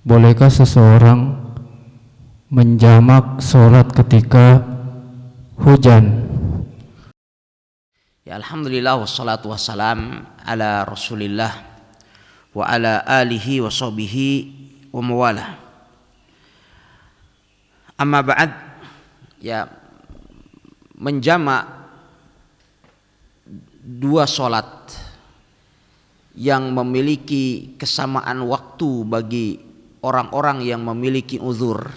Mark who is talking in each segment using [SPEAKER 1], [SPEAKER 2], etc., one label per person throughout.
[SPEAKER 1] Bolehkah seseorang menjamak sholat ketika hujan?
[SPEAKER 2] Ya, alhamdulillah wassalatu wassalam ala Rasulillah wa ala alihi wa sahbihi wa mawalah. Amma ba'd, ya, menjamak dua sholat yang memiliki kesamaan waktu bagi orang-orang yang memiliki uzur,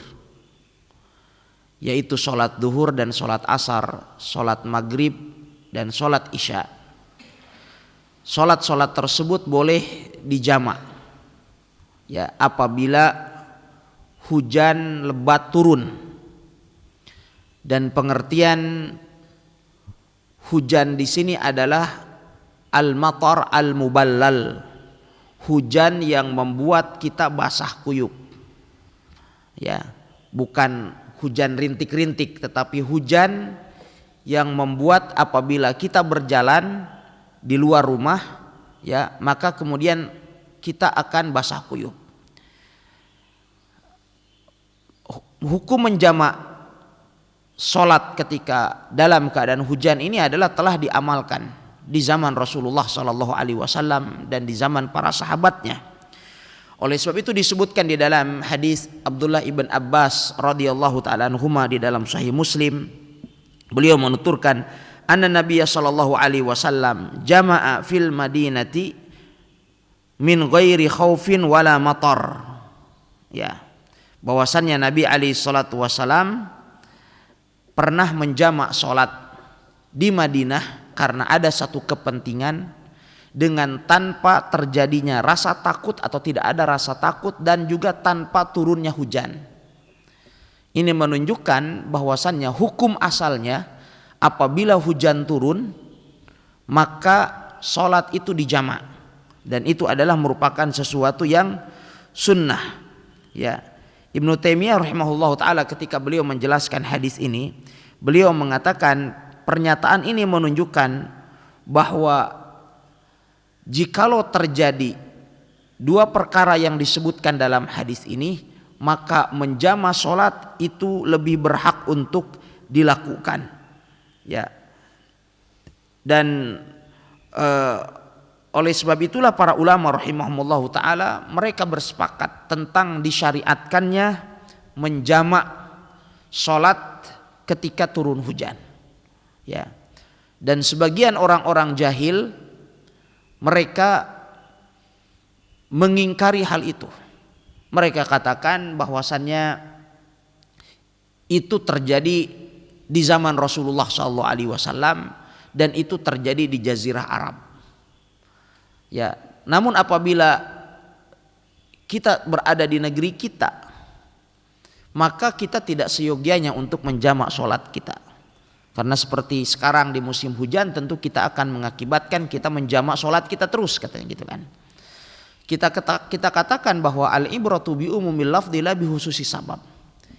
[SPEAKER 2] yaitu sholat duhur dan sholat asar, sholat maghrib dan sholat isya. Sholat-sholat tersebut boleh dijamak, ya, apabila hujan lebat turun. Dan pengertian hujan di sini adalah al-matar al-muballal, hujan yang membuat kita basah kuyup. Ya, bukan hujan rintik-rintik, tetapi hujan yang membuat apabila kita berjalan di luar rumah, ya, maka kemudian kita akan basah kuyup. Hukum menjamak sholat ketika dalam keadaan hujan ini adalah telah diamalkan di zaman Rasulullah SAW dan di zaman para sahabatnya. Oleh sebab itu disebutkan di dalam hadis Abdullah ibn Abbas radhiyallahu taala anhuma di dalam Sahih Muslim, beliau menuturkan anna Nabiya sallallahu alaihi wasallam jama'a fil madinati min ghairi khaufin wala matar. Ya, bahwasannya Nabi alaihi salatu wasallam pernah menjamak salat di Madinah karena ada satu kepentingan, dengan tanpa terjadinya rasa takut atau tidak ada rasa takut, dan juga tanpa turunnya hujan. Ini menunjukkan bahwasannya hukum asalnya apabila hujan turun maka sholat itu dijamak, dan itu adalah merupakan sesuatu yang sunnah. Ya, Ibnu Taimiyah rahimahullah taala ketika beliau menjelaskan hadis ini, beliau mengatakan pernyataan ini menunjukkan bahwa jikalau terjadi dua perkara yang disebutkan dalam hadis ini, maka menjamak sholat itu lebih berhak untuk dilakukan. Ya, dan oleh sebab itulah para ulama rahimahumullah taala mereka bersepakat tentang disyariatkannya menjamak sholat ketika turun hujan. Ya, dan sebagian orang-orang jahil mereka mengingkari hal itu. Mereka katakan bahwasannya itu terjadi di zaman Rasulullah SAW dan itu terjadi di Jazirah Arab. Ya, namun apabila kita berada di negeri kita, maka kita tidak seyogianya untuk menjamak sholat kita. Karena seperti sekarang di musim hujan tentu kita akan mengakibatkan kita menjamak sholat kita terus, katanya gitu kan. Kita katakan bahwa al-ibratu bi umumil lafdzi la bi khususi sabab.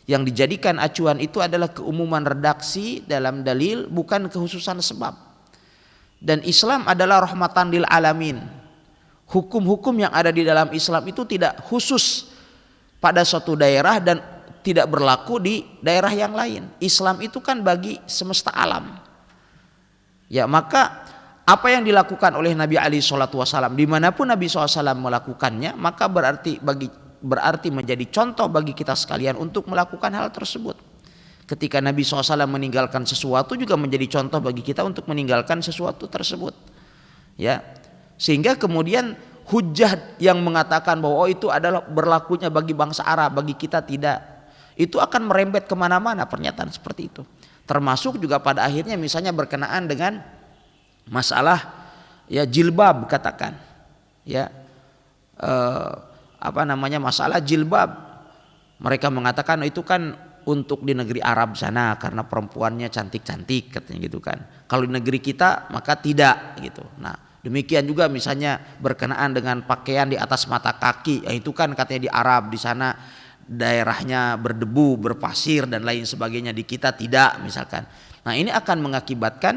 [SPEAKER 2] Yang dijadikan acuan itu adalah keumuman redaksi dalam dalil, bukan kekhususan sebab. Dan Islam adalah rahmatan lil alamin. Hukum-hukum yang ada di dalam Islam itu tidak khusus pada suatu daerah dan tidak berlaku di daerah yang lain. Islam itu kan bagi semesta alam. Ya, maka apa yang dilakukan oleh Nabi alaihi salatu wasallam dimanapun Nabi SAW melakukannya, maka berarti menjadi contoh bagi kita sekalian untuk melakukan hal tersebut. Ketika Nabi SAW meninggalkan sesuatu juga menjadi contoh bagi kita untuk meninggalkan sesuatu tersebut. Ya, sehingga kemudian hujah yang mengatakan bahwa itu adalah berlakunya bagi bangsa Arab, bagi kita tidak, itu akan merembet kemana-mana pernyataan seperti itu. Termasuk juga pada akhirnya misalnya berkenaan dengan masalah, ya, jilbab, katakan, ya, masalah jilbab. Mereka mengatakan itu kan untuk di negeri Arab sana karena perempuannya cantik-cantik, katanya gitu kan. Kalau di negeri kita maka tidak gitu. Nah, demikian juga misalnya berkenaan dengan pakaian di atas mata kaki, ya, itu kan katanya di Arab, di sana daerahnya berdebu, berpasir dan lain sebagainya, di kita tidak misalkan. Nah, ini akan mengakibatkan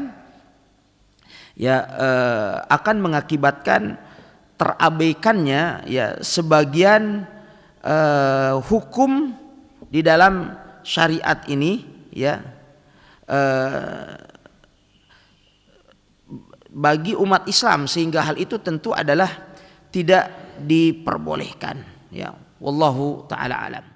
[SPEAKER 2] terabaikannya ya sebagian hukum di dalam syariat ini ya bagi umat Islam, sehingga hal itu tentu adalah tidak diperbolehkan ya. Wallahu taala alam.